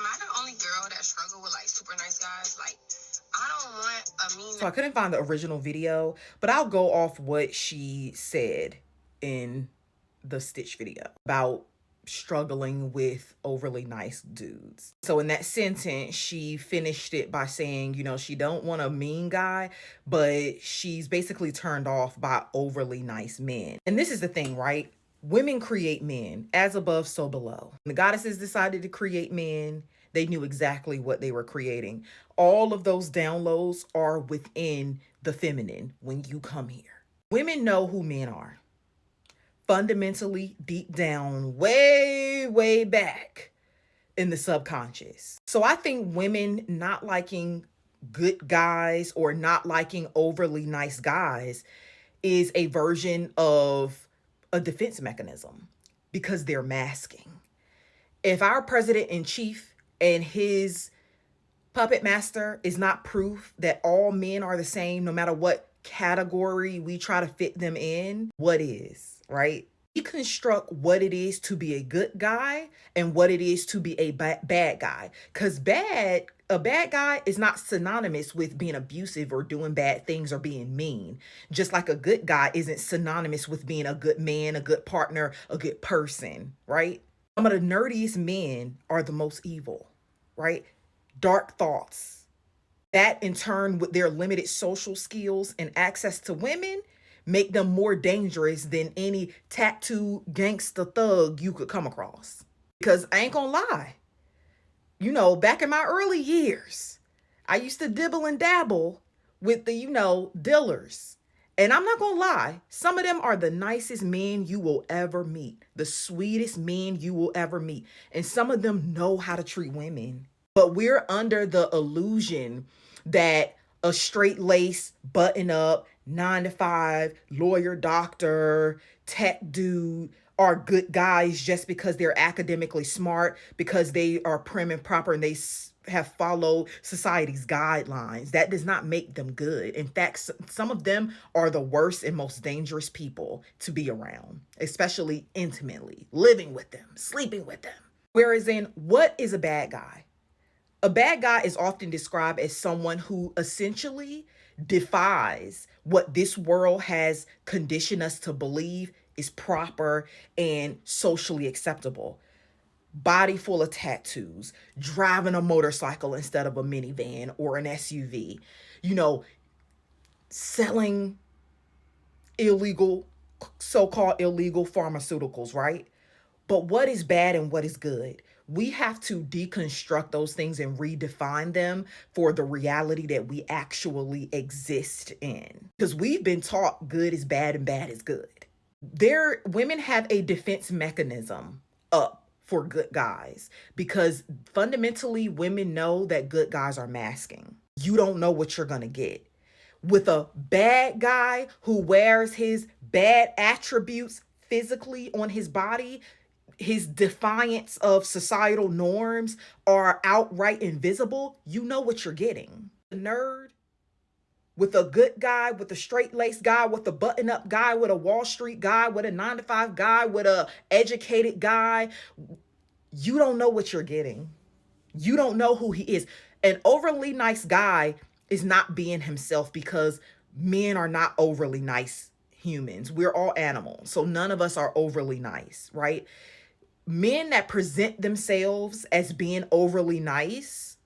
I the only girl that struggle with like super nice guys? Like, I don't want a mean. So I couldn't find the original video, but I'll go off what she said in the Stitch video about struggling with overly nice dudes. So in that sentence, she finished it by saying, she don't want a mean guy, but she's basically turned off by overly nice men. And this is the thing, right? Women create men, as above, so below. The goddesses decided to create men. They knew exactly what they were creating. All of those downloads are within the feminine when you come here. Women know who men are. Fundamentally, deep down, way, way back in the subconscious. So I think women not liking good guys or not liking overly nice guys is a version of a defense mechanism because they're masking. If our president in chief and his puppet master is not proof that all men are the same, no matter what category we try to fit them in, what is, right? Deconstruct what it is to be a good guy and what it is to be a bad guy. Because a bad guy is not synonymous with being abusive or doing bad things or being mean. Just like a good guy isn't synonymous with being a good man, a good partner, a good person, right? Some of the nerdiest men are the most evil, right? Dark thoughts. That in turn, with their limited social skills and access to women, make them more dangerous than any tattooed gangster thug you could come across. Because I ain't gonna lie, back in my early years, I used to dibble and dabble with the, dillers. And I'm not gonna lie, some of them are the nicest men you will ever meet, the sweetest men you will ever meet. And some of them know how to treat women. But we're under the illusion that a straight lace, button up, 9 to 5, lawyer, doctor, tech dude are good guys just because they're academically smart, because they are prim and proper and they have followed society's guidelines. That does not make them good. In fact, some of them are the worst and most dangerous people to be around, especially intimately, living with them, sleeping with them. Whereas what is a bad guy? A bad guy is often described as someone who essentially defies what this world has conditioned us to believe is proper and socially acceptable. Body full of tattoos, driving a motorcycle instead of a minivan or an SUV, selling so-called illegal pharmaceuticals, right? But what is bad and what is good? We have to deconstruct those things and redefine them for the reality that we actually exist in. Because we've been taught good is bad and bad is good. Women have a defense mechanism up for good guys because fundamentally women know that good guys are masking. You don't know what you're going to get. With a bad guy who wears his bad attributes physically on his body, his defiance of societal norms are outright invisible, you know what you're getting. A nerd with a good guy, with a straight-laced guy, with a button-up guy, with a Wall Street guy, with a 9 to 5 guy, with a educated guy, you don't know what you're getting. You don't know who he is. An overly nice guy is not being himself because men are not overly nice humans. We're all animals. So none of us are overly nice, right? Men that present themselves as being overly nice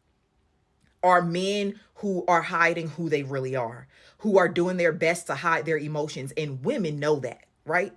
are men who are hiding who they really are, who are doing their best to hide their emotions. And women know that, right?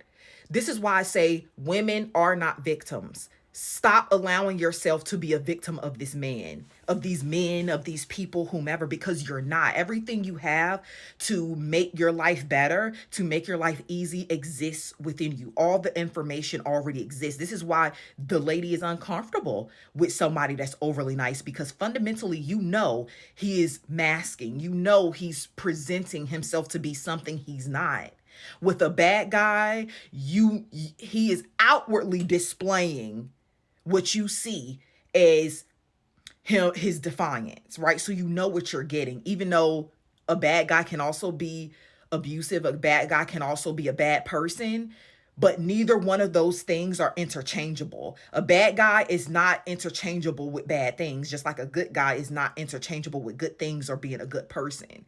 This is why I say women are not victims. Stop allowing yourself to be a victim of this man, of these men, of these people, whomever, because you're not. Everything you have to make your life better, to make your life easy, exists within you. All the information already exists. This is why the lady is uncomfortable with somebody that's overly nice, because fundamentally, he is masking. He's presenting himself to be something he's not. With a bad guy, he is outwardly displaying what you see as his defiance, right? So you know what you're getting, even though a bad guy can also be abusive, a bad guy can also be a bad person, but neither one of those things are interchangeable. A bad guy is not interchangeable with bad things, just like a good guy is not interchangeable with good things or being a good person.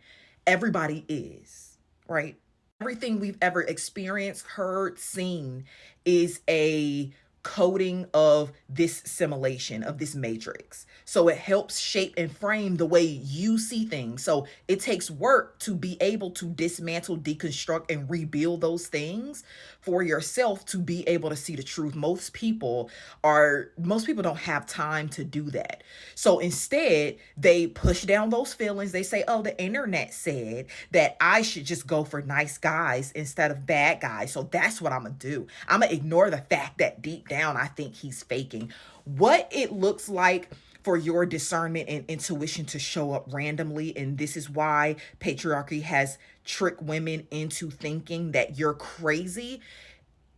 Everybody is, right? Everything we've ever experienced, heard, seen is a coding of this simulation, of this matrix. So it helps shape and frame the way you see things. So it takes work to be able to dismantle, deconstruct, and rebuild those things for yourself to be able to see the truth. Most people don't have time to do that. So instead, they push down those feelings. They say, oh, the internet said that I should just go for nice guys instead of bad guys. So that's what I'm going to do. I'm going to ignore the fact that deep down, I think he's faking. What it looks like for your discernment and intuition to show up randomly, and this is why patriarchy has tricked women into thinking that you're crazy.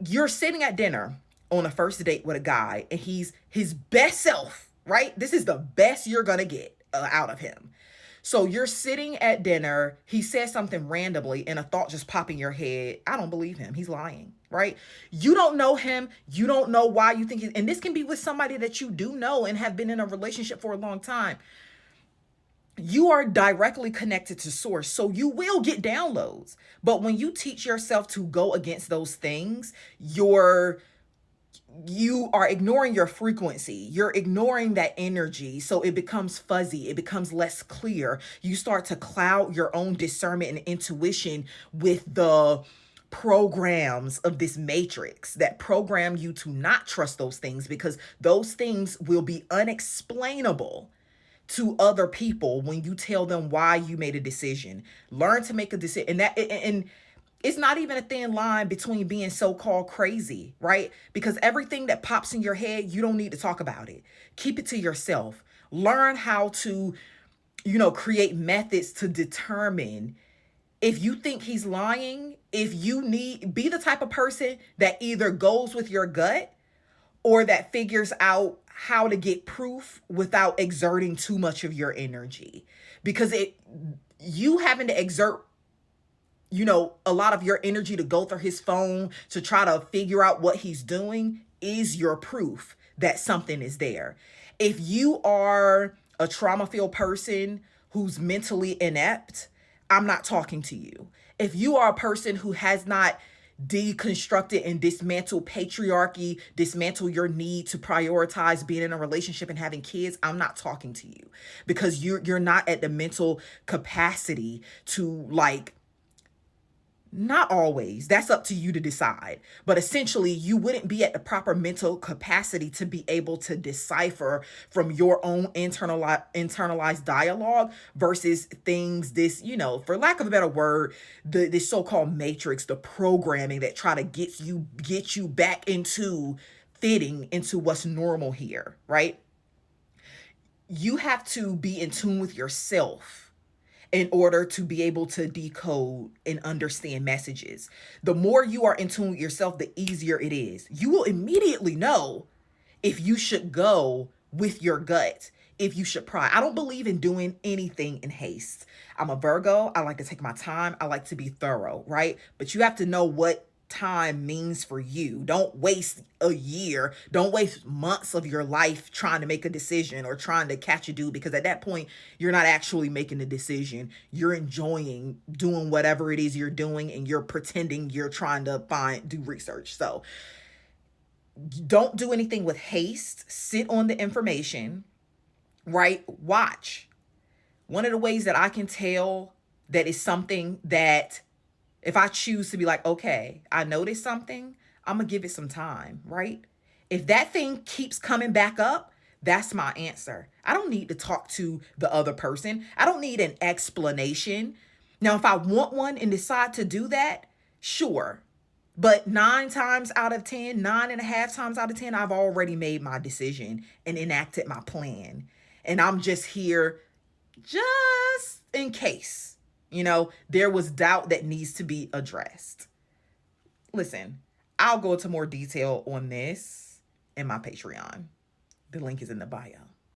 You're sitting at dinner on a first date with a guy, and he's his best self, right? This is the best you're gonna get out of him. So you're sitting at dinner, he says something randomly, and a thought just pop in your head. I don't believe him. He's lying, right? You don't know him. You don't know why you think and this can be with somebody that you do know and have been in a relationship for a long time. You are directly connected to source, so you will get downloads. But when you teach yourself to go against those things, you are ignoring your frequency. You're ignoring that energy. So it becomes fuzzy. It becomes less clear. You start to cloud your own discernment and intuition with the programs of this matrix that program you to not trust those things, because those things will be unexplainable to other people when you tell them why you made a decision. Learn to make a decision. And it's not even a thin line between being so-called crazy, right? Because everything that pops in your head, you don't need to talk about it. Keep it to yourself. Learn how to, create methods to determine if you think he's lying. Be the type of person that either goes with your gut or that figures out how to get proof without exerting too much of your energy. Because you having to exert a lot of your energy to go through his phone to try to figure out what he's doing is your proof that something is there. If you are a trauma-filled person who's mentally inept, I'm not talking to you. If you are a person who has not deconstructed and dismantled patriarchy, dismantle your need to prioritize being in a relationship and having kids, I'm not talking to you, because you're not at the mental capacity to not always. That's up to you to decide. But essentially, you wouldn't be at the proper mental capacity to be able to decipher from your own internalized dialogue versus things, for lack of a better word, this so-called matrix, the programming that try to get you back into fitting into what's normal here, right? You have to be in tune with yourself in order to be able to decode and understand messages. The more you are in tune with yourself, the easier it is. You will immediately know if you should go with your gut, if you should pry. I don't believe in doing anything in haste. I'm a Virgo. I like to take my time. I like to be thorough, right? But you have to know what time means for you. Don't waste a year. Don't waste months of your life trying to make a decision or trying to catch a dude, because at that point, you're not actually making a decision. You're enjoying doing whatever it is you're doing, and you're pretending you're trying to do research. So don't do anything with haste. Sit on the information, right? Watch. One of the ways that I can tell that is something that if I choose to be like, okay, I noticed something, I'm going to give it some time, right? If that thing keeps coming back up, that's my answer. I don't need to talk to the other person. I don't need an explanation. Now, if I want one and decide to do that, sure. But 9.5 times out of 10, I've already made my decision and enacted my plan. And I'm just here just in case. There was doubt that needs to be addressed. Listen, I'll go into more detail on this in my Patreon. The link is in the bio.